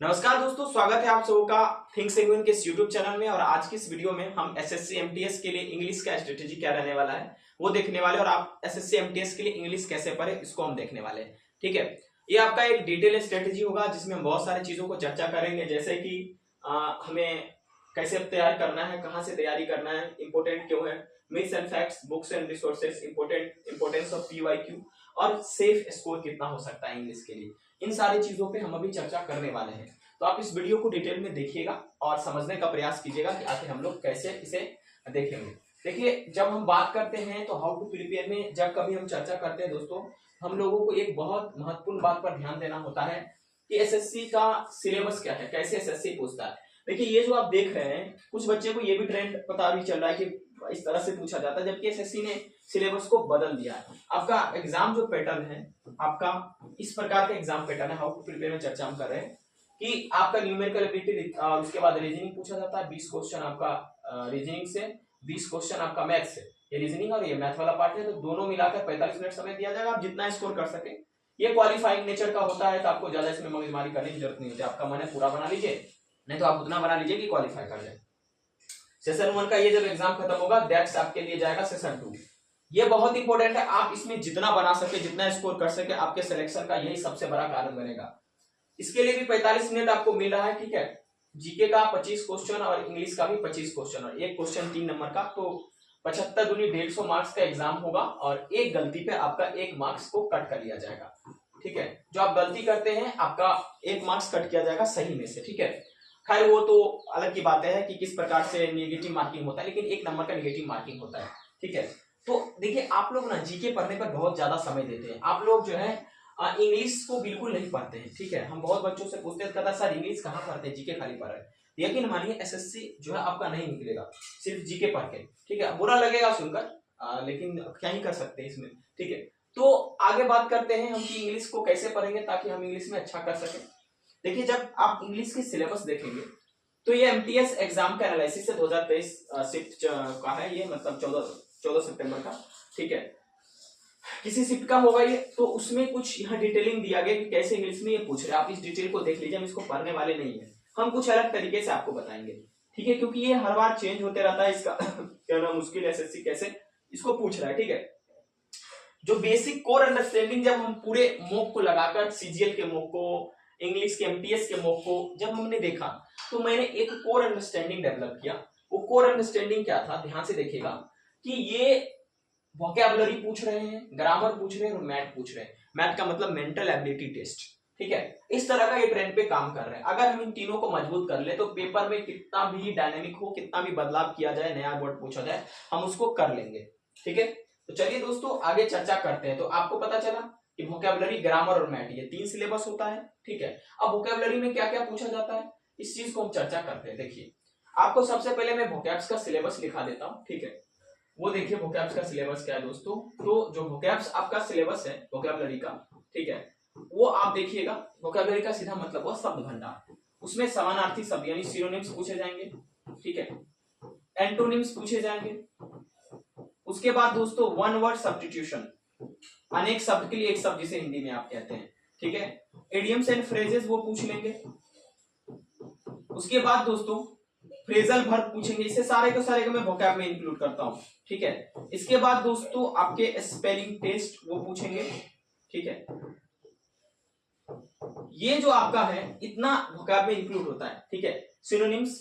नमस्कार दोस्तों, स्वागत है आप सबों का थिंक सेगमेंट के इस यूट्यूब चैनल में। और आज की इस वीडियो में हम एसएससी एमटीएस के लिए इंग्लिश का स्ट्रेटेजी क्या रहने वाला है वो देखने वाले, और आप एसएससी एमटीएस के लिए इंग्लिश कैसे पढ़े इसको हम देखने वाले हैं। ठीक है, ये आपका एक डिटेल स्ट्रेटेजी होगा जिसमें हम बहुत सारी चीजों को चर्चा करेंगे, जैसे कि हमें कैसे तैयार करना है, कहाँ से तैयारी करना है, इंपोर्टेंट क्यों है, myths and facts, books and resources, importance of PYQ, और सेफ स्कोर कितना हो सकता है इंग्लिश के लिए। इन सारी चीजों पे हम अभी चर्चा करने वाले हैं, तो आप इस वीडियो को डिटेल में देखिएगा और समझने का प्रयास कीजिएगा कि आखिर हम लोग कैसे इसे देखेंगे। देखिए, जब हम बात करते हैं तो हाउ टू प्रिपेयर में जब कभी हम चर्चा करते हैं दोस्तों, हम लोगों को एक बहुत महत्वपूर्ण बात पर ध्यान देना होता है कि एसएससी का सिलेबस क्या है, कैसे एसएससी पूछता है। देखिए, ये जो आप देख रहे हैं, कुछ बच्चे को ये भी ट्रेंड पता भी चल रहा है कि इस तरह से पूछा जाता है, जबकि एसएससी ने सिलेबस को बदल दिया है। आपका एग्जाम जो पैटर्न है, आपका इस प्रकार का एग्जाम पैटर्न है। हाउ टू प्रिपेयर में चर्चा हम कर रहे हैं कि आपका न्यूमेरिकल एबिलिटी, उसके बाद रीजनिंग पूछा जाता है, 20 क्वेश्चन आपका रीजनिंग से, 20 क्वेश्चन आपका मैथ से। ये रीजनिंग और ये मैथ वाला पार्ट है, तो दोनों मिलाकर 45 मिनट समय दिया जाएगा, आप जितना स्कोर कर सके। ये क्वालिफाइंग नेचर का होता है, तो आपको ज्यादा इसमें मगजमारी करने की जरूरत नहीं होती। आपका मन है पूरा बना लीजिए, नहीं तो आप उतना बना लीजिए कि क्वालिफाई कर जाए। सेशन 1 का ये जब एग्जाम खत्म होगा, दैट्स आपके लिए जाएगा सेशन 2। ये बहुत इंपॉर्टेंट है, आप इसमें जितना बना सके, जितना स्कोर कर सके, आपके सिलेक्शन का यही सबसे बड़ा कारण बनेगा। इसके लिए भी 45 मिनट आपको मिल रहा है, ठीक है। जीके का 25 क्वेश्चन और इंग्लिश का भी 25 क्वेश्चन, और एक क्वेश्चन 3 नंबर का, तो 75 दूनी 150 मार्क्स का एग्जाम होगा, और एक गलती पे आपका 1 मार्क्स को कट कर लिया जाएगा। ठीक है, जो आप गलती करते हैं आपका 1 मार्क्स कट किया जाएगा सही में से। ठीक है, खैर वो तो अलग की बात है कि किस प्रकार से नेगेटिव मार्किंग होता है, लेकिन 1 नंबर का नेगेटिव मार्किंग होता है। ठीक है, तो देखिए, आप लोग ना जीके पढ़ने पर बहुत ज्यादा समय देते हैं। आप लोग जो है इंग्लिश को बिल्कुल नहीं पढ़ते हैं। ठीक है, हम बहुत बच्चों से पूछते हैं, कहता सर इंग्लिश कहाँ पढ़ते हैं, जीके खाली पढ़ रहे हैं। यकीन मानिए, एसएससी जो है आपका नहीं निकलेगा सिर्फ जीके पढ़ के। ठीक है, बुरा लगेगा सुनकर, लेकिन क्या ही कर सकते हैं इसमें। ठीक है, तो आगे बात करते हैं हम कि इंग्लिश को कैसे पढ़ेंगे ताकि हम इंग्लिश में अच्छा कर सकें। देखिए, जब आप इंग्लिश की सिलेबस देखेंगे तो ये एमटीएस एग्जाम का एनालिसिस है, 2023 शिफ्ट का है ये, मतलब 14 सितंबर का। ठीक है, किसी शिफ्ट का होगा ये, तो उसमें कुछ यहाँ डिटेलिंग दिया गया कि कैसे इंग्लिश में ये पूछ रहे हैं। आप इस डिटेल को देख लीजिए, हम इसको पढ़ने वाले नहीं है, हम कुछ अलग तरीके से आपको बताएंगे। ठीक है, क्योंकि ये हर बार चेंज होते रहता है, इसका क्या नाम मुश्किल एसएससी कैसे इसको पूछ रहा है। ठीक है, जो बेसिक कोर अंडरस्टैंडिंग जब हम पूरे मॉक को लगाकर, सीजीएल के मॉक को, इंग्लिश के एमटीएस के मॉक को जब हमने देखा, तो मैंने एक कोर अंडरस्टैंडिंग डेवलप किया। वो कोर अंडरस्टैंडिंग क्या था, ध्यान से देखिएगा कि ये वोकैबुलरी पूछ रहे हैं, ग्रामर पूछ रहे हैं और मैथ पूछ रहे हैं। मैथ का मतलब मेंटल एबिलिटी टेस्ट। ठीक है, इस तरह का ये ट्रेंड पे काम कर रहे हैं। अगर हम इन तीनों को मजबूत कर ले तो पेपर में कितना भी डायनेमिक हो, कितना भी बदलाव किया जाए, नया वर्ड पूछा जाए, हम उसको कर लेंगे। ठीक है, तो चलिए दोस्तों आगे चर्चा करते हैं। तो आपको पता चला कि वोकैबुलरी, ग्रामर और मैथ, ये 3 सिलेबस होता है। ठीक है, अब वोकैबुलरी में क्या क्या पूछा जाता है, इस चीज को हम चर्चा करते हैं। देखिए, आपको सबसे पहले मैं वोकैब्स का सिलेबस लिखा देता हूं। ठीक है, वो देखिए वोकैब्स का सिलेबस क्या है दोस्तों। तो जो वोकैब्स आपका सिलेबस है वोकैबुलरी का, ठीक है, वो आप देखिएगा। वोकैबुलरी का सीधा मतलब हुआ शब्द भंडार। उसमें समानार्थी शब्द यानी सिनोनिम्स पूछे जाएंगे। ठीक है, एंटोनिम्स पूछे जाएंगे। उसके बाद दोस्तों वन वर्ड सब्स्टिट्यूशन, अनेक शब्द के लिए एक शब्द, जिसे हिंदी में आप कहते हैं। ठीक है, इडियम्स एंड फ्रेजेस वो पूछ लेंगे। उसके बाद दोस्तों फ्रेजल वर्ब पूछेंगे। इसे सारे के सारे को मैं वोकैब में इंक्लूड करता हूं। ठीक है, इसके बाद दोस्तों आपके स्पेलिंग टेस्ट वो पूछेंगे। ठीक है, ये जो आपका है इतना वोकैब में इंक्लूड होता है। ठीक है, synonyms,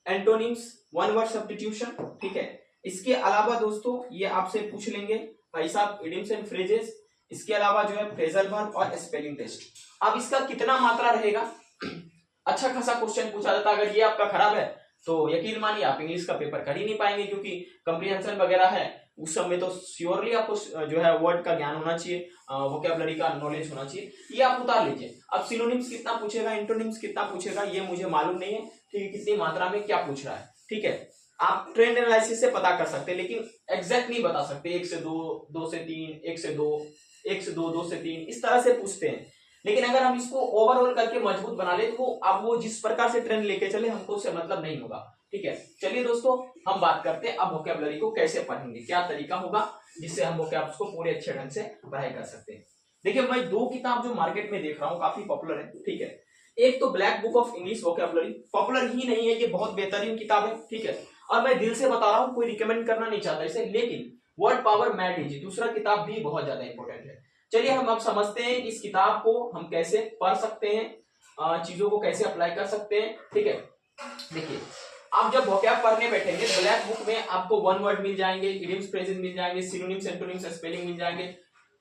antonyms, one word substitution. ठीक है, इसके अलावा दोस्तों ये आपसे पूछ लेंगे भाई साहब इडियम्स एंड फ्रेजेस, इसके अलावा जो है फ्रेजल वर्ब और स्पेलिंग टेस्ट। अब इसका कितना मात्रा रहेगा, अच्छा खासा क्वेश्चन पूछा जाता है। अगर ये आपका खराब है तो यकीन मानिए आप इंग्लिश का पेपर कर ही नहीं पाएंगे, क्योंकि कंप्रीहेंशन वगैरह है उस सब में तो श्योरली आपको जो है वर्ड का ज्ञान होना चाहिए, वोकैबुलरी का नॉलेज होना चाहिए। ये आप उतार लीजिए। अब सिनोनिम्स कितना पूछेगा, एंटोनिम्स कितना पूछेगा, ये मुझे मालूम नहीं है। ठीक है, कितनी मात्रा में क्या पूछ रहा है। ठीक है, आप ट्रेंड एनालिसिस से पता कर सकते हैं, लेकिन एग्जैक्ट नहीं बता सकते। 1 से 2, 2 से 3, 1 से 2, 1 से 2, 2 से 3, इस तरह से पूछते हैं। लेकिन अगर हम इसको ओवरऑल करके मजबूत बना ले तो अब वो जिस प्रकार से ट्रेंड लेके चले हमको उससे मतलब नहीं होगा। ठीक है, चलिए दोस्तों हम बात करते हैं अब वोकैबुलरी को कैसे पढ़ेंगे, क्या तरीका होगा जिससे हम वोकैब्स को पूरे अच्छे ढंग से पढ़ाई कर सकते हैं। देखिए, मैं 2 किताब जो मार्केट में देख रहा हूँ काफी पॉपुलर है। ठीक है, एक तो black book of English vocabulary popular ही नहीं है, ये बहुत बेहतरीन किताब है, ठीक है, और मैं दिल से बता रहा हूँ, कोई रिकमेंड करना नहीं चाहता इसे, लेकिन वर्ड पावर मैट इजी दूसरा किताब भी बहुत ज्यादा इंपॉर्टेंट है। चलिए हम अब समझते हैं इस किताब को हम कैसे पढ़ सकते हैं, चीजों को कैसे अप्लाई कर सकते हैं, ठीक है। देखिए आप जब वोकैब पढ़ने बैठेंगे ब्लैक बुक में आपको वन वर्ड मिल जाएंगे, इडियम्स फ्रेजेस मिल जाएंगे, सिनोनिम्स एंटोनिम्स स्पेलिंग मिल जाएंगे,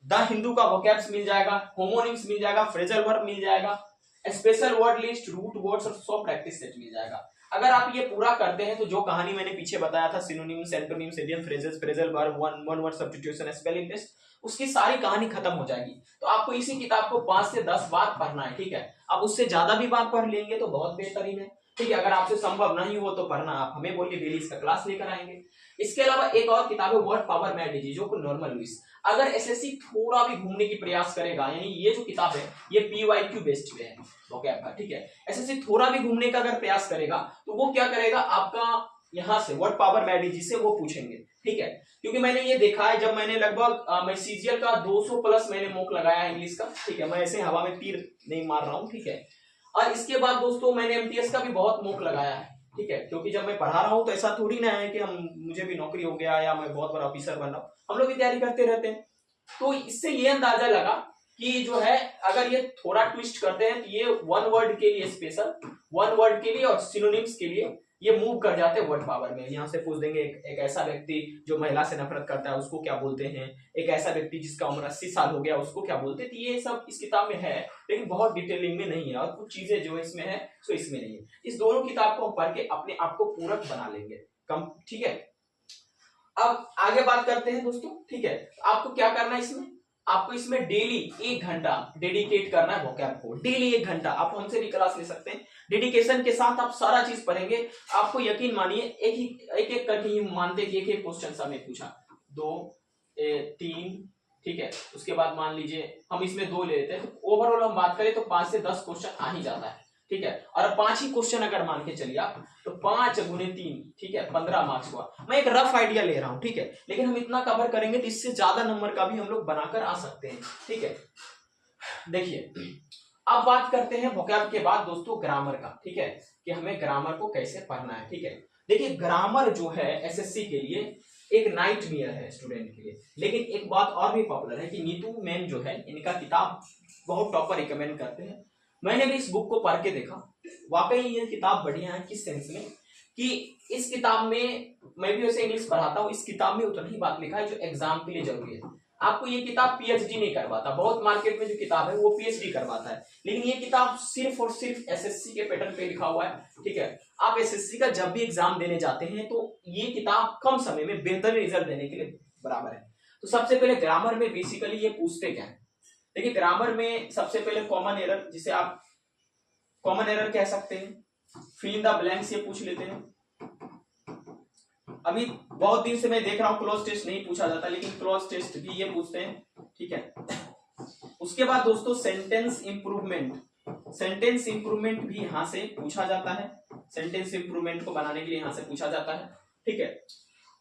द हिंदू का वोकैब्स मिल जाएगा, होमोनिम्स मिल जाएगा, फ्रेजल वर्ब मिल जाएगा, special word list, root words और 100 प्रैक्टिस सेट मिल जाएगा। अगर आप ये पूरा करते हैं तो जो कहानी मैंने पीछे बताया था synonyms antonyms idiom phrases phrasal verb one word substitution spelling test, उसकी सारी कहानी खत्म हो जाएगी। तो आपको इसी किताब को 5 से 10 बार पढ़ना है, ठीक है। अब उससे ज्यादा भी बार पढ़ लेंगे तो बहुत बेहतरीन है, ठीक है। अगर आपसे संभव नहीं हो तो पढ़ना आप हमें बोलिए, डेली इसका क्लास लेकर आएंगे। इसके अलावा एक और किताब है वर्ड पावर मैट इजी, जो नॉर्मल लुइस। अगर एसएससी थोड़ा भी घूमने की प्रयास करेगा, यानी ये जो किताब है ये पीवाईक्यू बेस्ड पे है वोकैब का, ठीक है। एसएससी थोड़ा भी घूमने का अगर प्रयास करेगा तो वो क्या करेगा, आपका यहाँ से वर्ड पावर मैट इजी से वो पूछेंगे, ठीक है। क्योंकि मैंने ये देखा है, जब मैंने लगभग मैं सीजीएल का 200 प्लस मैंने मॉक लगाया है इंग्लिश का, ठीक है। मैं ऐसे हवा में तीर नहीं मार रहा हूँ, ठीक है। और इसके बाद दोस्तों मैंने एमटीएस का भी बहुत मॉक लगाया है, ठीक है। क्योंकि जब मैं पढ़ा रहा हूँ तो ऐसा थोड़ी ना है कि मुझे भी नौकरी हो गया या मैं बहुत बड़ा ऑफिसर बन रहा हूँ, हम लोग भी तैयारी करते रहते हैं। तो इससे ये अंदाजा लगा कि जो है अगर ये थोड़ा ट्विस्ट करते हैं तो ये वन वर्ड के लिए स्पेशल, वन वर्ड के लिए और सिनोनिम्स के लिए ये मूव कर जाते हैं वर्ड पावर में। यहाँ से पूछ देंगे एक ऐसा व्यक्ति जो महिला से नफरत करता है उसको क्या बोलते हैं, एक ऐसा व्यक्ति जिसका उम्र 80 साल हो गया उसको क्या बोलते हैं। तो ये सब इस किताब में है, लेकिन बहुत डिटेलिंग में नहीं है, और कुछ चीजें जो इसमें है सो इसमें नहीं है। इस दोनों किताब को हम पढ़ के अपने आप को पूरक बना लेंगे कम, ठीक है। अब आगे बात करते हैं दोस्तों, ठीक है। आपको क्या करना है इसमें, आपको इसमें डेली 1 घंटा डेडिकेट करना है वोकैब को, डेली 1 घंटा। आप हमसे भी क्लास ले सकते हैं, डेडिकेशन के साथ आप सारा चीज पढ़ेंगे। आपको यकीन मानिए एक करके ही मानते कि एक क्वेश्चन सा में पूछा 2 3, ठीक है। उसके बाद मान लीजिए हम इसमें 2 ले लेते हैं, तो ओवरऑल हम बात करें तो 5 से 10 क्वेश्चन आ ही जाता है, ठीक है। और 5 ही क्वेश्चन अगर मान के चलिए आप, तो 5 गुने 3, ठीक है, 15 मार्क्स हुआ। मैं एक रफ आइडिया ले रहा हूं, ठीक है, लेकिन हम इतना कवर करेंगे तो इससे ज्यादा नंबर का भी हम लोग बनाकर आ सकते हैं, ठीक है। देखिए अब बात करते हैं वोकैब के बाद दोस्तों ग्रामर का, ठीक है, कि हमें ग्रामर को कैसे पढ़ना है, ठीक है। देखिए ग्रामर जो है एसएससी के लिए एक नाइटमेयर है स्टूडेंट के लिए, लेकिन एक बात और भी पॉपुलर है कि नीतू मैम जो है इनका किताब बहुत टॉपर रिकमेंड करते हैं। मैंने भी इस बुक को पढ़ के देखा, वाकई ये किताब बढ़िया है। किस सेंस में कि इस किताब में, मैं भी वैसे इंग्लिश पढ़ाता हूँ, इस किताब में उतना ही बात लिखा है जो एग्जाम के लिए जरूरी है। आपको ये किताब पीएचडी नहीं करवाता, बहुत मार्केट में जो किताब है वो पीएचडी करवाता है, लेकिन ये किताब सिर्फ और सिर्फ एसएससी के पैटर्न पे लिखा हुआ है, ठीक है। आप एसएससी का जब भी एग्जाम देने जाते हैं तो ये किताब कम समय में बेहतर रिजल्ट देने के लिए बराबर है। तो सबसे पहले ग्रामर में बेसिकली ये पूछते क्या है, देखिए ग्रामर में सबसे पहले कॉमन एरर, जिसे आप कॉमन एरर कह सकते हैं, फिल इन द ब्लैंक्स ये पूछ लेते हैं। अभी बहुत दिन से मैं देख रहा हूं क्लोज टेस्ट नहीं पूछा जाता, लेकिन क्लोज टेस्ट भी ये पूछते हैं, ठीक है। उसके बाद दोस्तों सेंटेंस इंप्रूवमेंट, सेंटेंस इंप्रूवमेंट भी यहां से पूछा जाता है, सेंटेंस इंप्रूवमेंट को बनाने के लिए यहां से पूछा जाता है, ठीक है।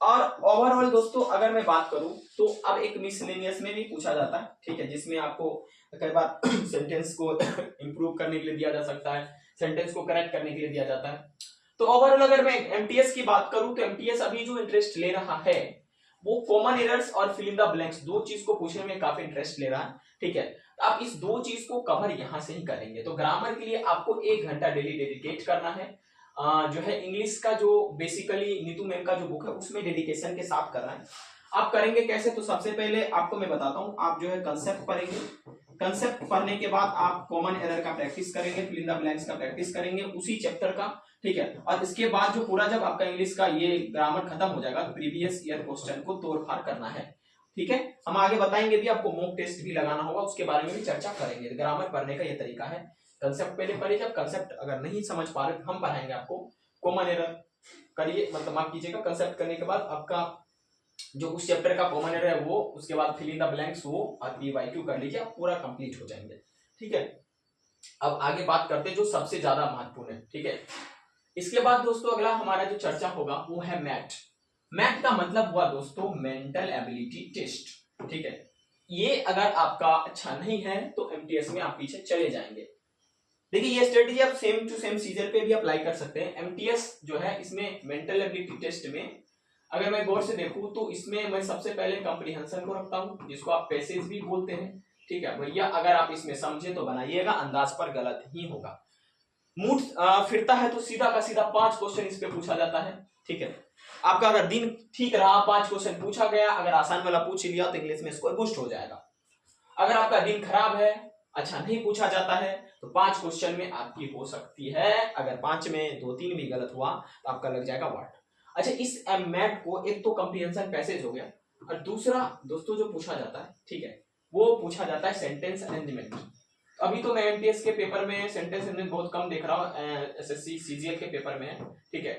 और ओवरऑल दोस्तों अगर मैं बात करूं तो अब एक मिसलेनियस में भी पूछा जाता है, ठीक है, जिसमें आपको कई बार सेंटेंस को इंप्रूव करने के लिए दिया जा सकता है, सेंटेंस को करेक्ट करने के लिए दिया जाता है। तो ओवरऑल अगर मैं एमटीएस की बात करूं तो एमटीएस अभी जो इंटरेस्ट ले रहा है वो कॉमन एरर्स और फिल इन द ब्लैंक्स, दो चीज को पूछने में काफी इंटरेस्ट ले रहा है, ठीक है। तो आप इस दो चीज को कवर यहां से ही करेंगे। तो ग्रामर के लिए आपको 1 घंटा डेली डेडिकेट करना है, जो है इंग्लिश का जो बेसिकली नीतू मैम का जो बुक है उसमें डेडिकेशन के साथ करना है। आप करेंगे कैसे, तो सबसे पहले आपको मैं बताता हूं, आप जो है कंसेप्ट पढ़ेंगे, कंसेप्ट पढ़ने के बाद आप कॉमन एरर का प्रैक्टिस करेंगे, फिल इन द ब्लैंक्स का प्रैक्टिस करेंगे उसी चैप्टर का, ठीक है। और इसके बाद जो पूरा जब आपका इंग्लिश का ये ग्रामर खत्म हो जाएगा तो प्रीवियस ईयर क्वेश्चन को तोड़-फाड़ करना है, ठीक है। हम आगे बताएंगे भी, आपको मॉक टेस्ट भी लगाना होगा, उसके बारे में भी चर्चा करेंगे। ग्रामर पढ़ने का ये तरीका है, कंसेप्ट पहले पढ़िए, जब कंसेप्ट अगर नहीं समझ पा रहे हम पढ़ाएंगे आपको, कॉमन एरर करिए, मतलब माफ कीजिएगा, कंसेप्ट करने के बाद आपका जो उस चैप्टर का कॉमन एरर है वो, उसके बाद फिल इन द ब्लैंक्स वो, और पीवाईक्यू कर लीजिए, आप पूरा कंप्लीट हो जाएंगे, ठीक है। अब आगे बात करते हैं जो सबसे ज्यादा महत्वपूर्ण है, ठीक है। इसके बाद दोस्तों अगला हमारा जो चर्चा होगा वो है मैथ। मैथ का मतलब हुआ दोस्तों मेंटल एबिलिटी टेस्ट, ठीक है। ये अगर आपका अच्छा नहीं है तो एमटीएस में आप पीछे चले जाएंगे। देखिए ये स्ट्रेटेजी आप सेम टू सेम सीजर पे भी अप्लाई कर सकते हैं। एमटीएस जो है इसमें मेंटल एबिलिटी टेस्ट में अगर मैं गौर से देखूं तो इसमें मैं सबसे पहले कॉम्प्रिहेंशन को रखता हूं, जिसको आप पैसेज भी बोलते हैं। ठीक है भैया, अगर आप इसमें समझे तो बनाइएगा, अंदाज पर गलत ही होगा। मूड फिरता है तो सीधा का सीधा 5 क्वेश्चन इस पे पूछा जाता है। ठीक है, आपका अगर दिन ठीक रहा 5 क्वेश्चन पूछा गया, अगर आसान वाला पूछ लिया तो इंग्लिश में स्कोर बूस्ट हो जाएगा। अगर आपका दिन खराब है, अच्छा नहीं पूछा जाता है, तो 5 क्वेश्चन में आपकी हो सकती है, अगर 5 में 2-3 भी गलत हुआ तो आपका लग जाएगा वाट। अच्छा, इस एमएट को एक तो कॉम्प्रिहेंशन पैसेज हो गया, और दूसरा दोस्तों जो पूछा जाता है, ठीक है, वो पूछा जाता है सेंटेंस अरेंजमेंट। अभी तो मैं एमटीएस के पेपर में सेंटेंस अरेंजमेंट बहुत कम देख रहा हूँ, एसएससी सीजीएल के पेपर में है। ठीक है,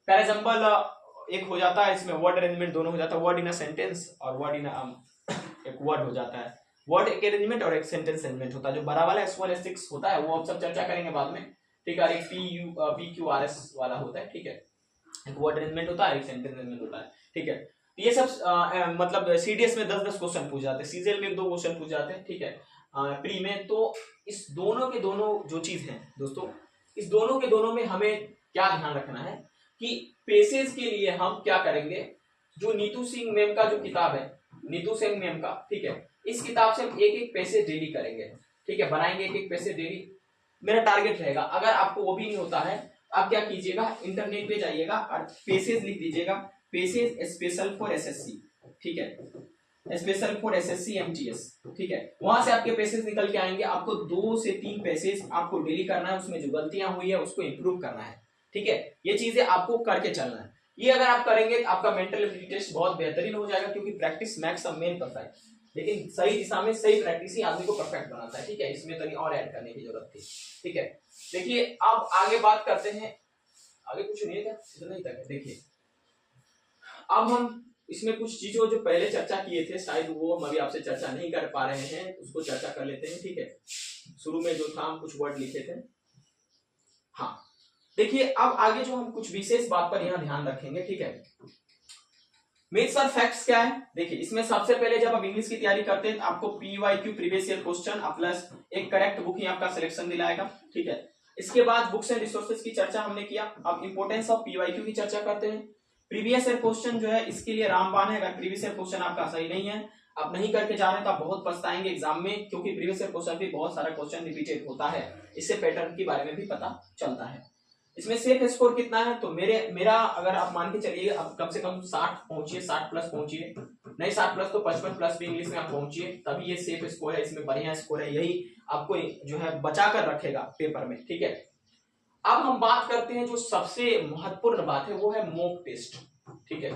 फॉर एग्जांपल एक हो जाता है इसमें वर्ड अरेंजमेंट, दोनों हो जाता है, वर्ड इन अ सेंटेंस और वर्ड इन एक वर्ड हो जाता है, वर्ड एक अरेंजमेंट और एक सेंटेंस अरेंजमेंट होता है। जो बड़ा वाला S1 S6 होता है वो आप सब चर्चा करेंगे बाद में। ठीक है, एक PQRS वाला होता है। ठीक है, एक वर्ड अरेंजमेंट होता है, एक सेंटेंस अरेंजमेंट होता है। ठीक है, ये सब मतलब सीडीएस में 10-10 क्वेश्चन पूछ जाते हैं, सीजीएल में 1-2 क्वेश्चन पूछ जाते हैं। ठीक है, प्री में तो इस दोनों के दोनों जो चीज है दोस्तों, इस दोनों के दोनों में हमें क्या ध्यान रखना है कि पेसेज के लिए हम क्या करेंगे, जो नीतू सिंह मैम का जो किताब है, नीतू सिंह मैम का, ठीक है, इस किताब से हम एक पैसेज डेली करेंगे। ठीक है, बनाएंगे एक पैसेज डेली, मेरा टारगेट रहेगा। अगर आपको वो भी नहीं होता है, आप क्या कीजिएगा, इंटरनेट पे जाइएगा और पेसेज लिख दीजिएगा, पेसेज स्पेशल फॉर एसएससी। ठीक है, स्पेशल फॉर एसएससी एमटीएस। ठीक है, वहां से आपके पैसेज निकल के आएंगे। आपको 2 से 3 पैसेज आपको डेली करना है, उसमें जो गलतियां हुई है उसको इंप्रूव करना है। ठीक है, ये चीजें आपको करके चलना है। ये अगर आप करेंगे तो आपका मेंटल एबिलिटी टेस्ट बहुत बेहतरीन हो जाएगा, क्योंकि practice max a man perfect, लेकिन सही दिशा में सही प्रैक्टिस ही आदमी को परफेक्ट बनाता है। ठीक है, इसमें तो नहीं और ऐड करने की जरूरत थी। ठीक है, देखिए अब आगे बात करते हैं, आगे कुछ नहीं है क्या, इतना ही तक है। देखिए अब हम इसमें कुछ चीजों जो पहले चर्चा किए थे, शायद वो हम अभी आपसे चर्चा नहीं कर पा रहे हैं, उसको चर्चा कर लेते हैं। ठीक है, शुरू में जो था हम कुछ वर्ड लिखे थे। हाँ, देखिए अब आगे जो हम कुछ विशेष बात पर यहाँ ध्यान रखेंगे। ठीक है, मिथ्स और फैक्ट्स क्या है, देखिए इसमें सबसे पहले जब आप इंग्लिश की तैयारी करते हैं तो आपको PYQ previous year question plus एक करेक्ट बुक ही आपका सिलेक्शन दिलाएगा। ठीक है, इसके बाद बुक्स एंड रिसोर्सेज की चर्चा हमने किया। अब इंपोर्टेंस ऑफ पीवाईक्यू की चर्चा करते हैं। प्रीवियस ईयर क्वेश्चन जो है इसके लिए रामबाण है, अगर प्रीवियस ईयर क्वेश्चन आपका सही नहीं है, आप नहीं करके जा रहे हैं तो आप बहुत पछताएंगे एग्जाम में, क्योंकि प्रीवियस ईयर क्वेश्चन भी बहुत सारा क्वेश्चन रिपीटेड होता है, इससे पैटर्न के बारे में भी पता चलता है। इसमें सेफ स्कोर कितना है, तो मेरा अगर आप मान के चलिए अब कम से कम 60 पहुंचिए, 60 प्लस पहुंचिए, नहीं 60 प्लस तो 55 प्लस भी इंग्लिश में आप पहुंचिए, तभी ये सेफ स्कोर है, इसमें बढ़िया स्कोर है, यही आपको जो है बचा कर रखेगा पेपर में। ठीक है, अब हम बात करते हैं जो सबसे महत्वपूर्ण बात है, वो है मॉक टेस्ट। ठीक है,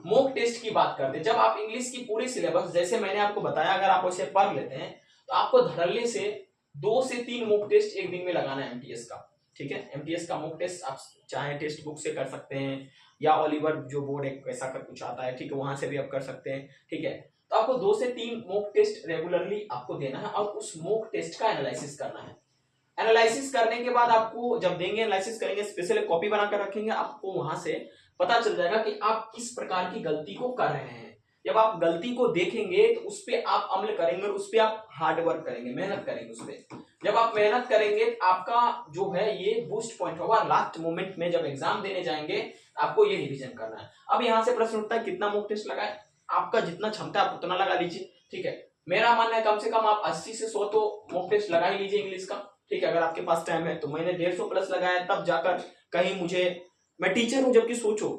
मॉक टेस्ट की बात करते हैं। जब आप इंग्लिश की पूरी सिलेबस जैसे मैंने आपको बताया, अगर आप उसे पढ़ लेते हैं तो आपको धड़ल्ले से 2 से 3 मॉक टेस्ट एक दिन में लगाना है एमटीएस का। ठीक है, एमटीएस का मॉक टेस्ट आप चाहे टेक्स्ट बुक से कर सकते हैं, या ओलिवर जो बोर्ड एक ऐसा कर कुछ आता है, ठीक है, वहां से भी आप कर सकते हैं। ठीक है, तो आपको 2 से 3 मॉक टेस्ट रेगुलरली आपको देना है और उस मॉक टेस्ट का एनालिसिस करना है। एनालिसिस करने के बाद आपको जब देंगे, एनालिसिस करेंगे, स्पेशल कॉपी बनाकर रखेंगे, आपको वहां से पता चल जाएगा कि आप किस प्रकार की गलती को कर रहे हैं। जब आप गलती को देखेंगे तो उस पर आप अमल करेंगे और उस पर आप हार्ड वर्क करेंगे, मेहनत करेंगे उस पर। जब आप मेहनत करेंगे आपका जो है ये बूस्ट पॉइंट होगा, लास्ट मोमेंट में जब एग्जाम देने जाएंगे आपको ये रिवीजन करना है। अब यहाँ से प्रश्न उठता है कितना मॉक टेस्ट लगाए, आपका जितना क्षमता आप उतना लगा लीजिए। ठीक है, मेरा मानना है कम से कम आप 80 से 100 तो मॉक टेस्ट लगा ही लीजिए इंग्लिश का। ठीक है, अगर आपके पास टाइम है तो मैंने 150 प्लस लगाया, तब जाकर कहीं मुझे, मैं टीचर हूं जबकि सोचो,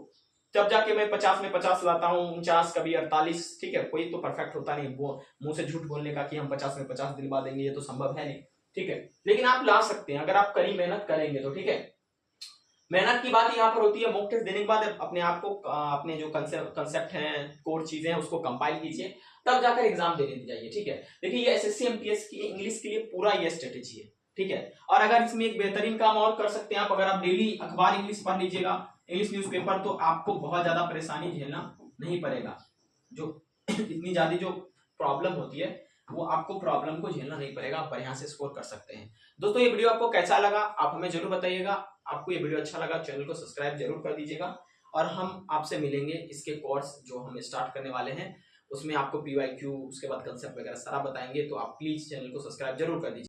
तब जाके मैं 50 में 50 लाता हूँ, 49 कभी 48। ठीक है, कोई तो परफेक्ट होता नहीं, वो मुंह से झूठ बोलने का कि हम 50 में 50 दिलवा देंगे, ये तो संभव है नहीं। ठीक है, लेकिन आप ला सकते हैं अगर आप कड़ी मेहनत करेंगे तो। ठीक है, मेहनत की बात यहाँ पर होती है। मॉक टेस्ट देने के बाद अपने आप को अपने जो कंसेप्ट हैं, कोर चीजें हैं, उसको कंपाइल कीजिए, तब जाकर एग्जाम देने जाइए। ठीक है, देखिए ये एसएससी एमटीएस की इंग्लिश के लिए पूरा ये स्ट्रेटेजी है। ठीक है, और अगर इसमें एक बेहतरीन काम और कर सकते हैं आप, अगर आप डेली अखबार इंग्लिश पढ़ लीजिएगा, इंग्लिश न्यूज़पेपर, तो आपको बहुत ज्यादा परेशानी झेलना नहीं पड़ेगा। जो इतनी ज्यादा जो प्रॉब्लम होती है वो आपको प्रॉब्लम को झेलना नहीं पड़ेगा, आप बढ़िया से स्कोर कर सकते हैं। दोस्तों ये वीडियो आपको कैसा लगा आप हमें जरूर बताइएगा। आपको ये वीडियो अच्छा लगा चैनल को सब्सक्राइब जरूर कर दीजिएगा, और हम आपसे मिलेंगे इसके कोर्स जो हम स्टार्ट करने वाले हैं, उसमें आपको पीवाईक्यू उसके बाद कंसेप्ट वगैरह सारा बताएंगे, तो आप प्लीज चैनल को सब्सक्राइब जरूर कर दीजिए।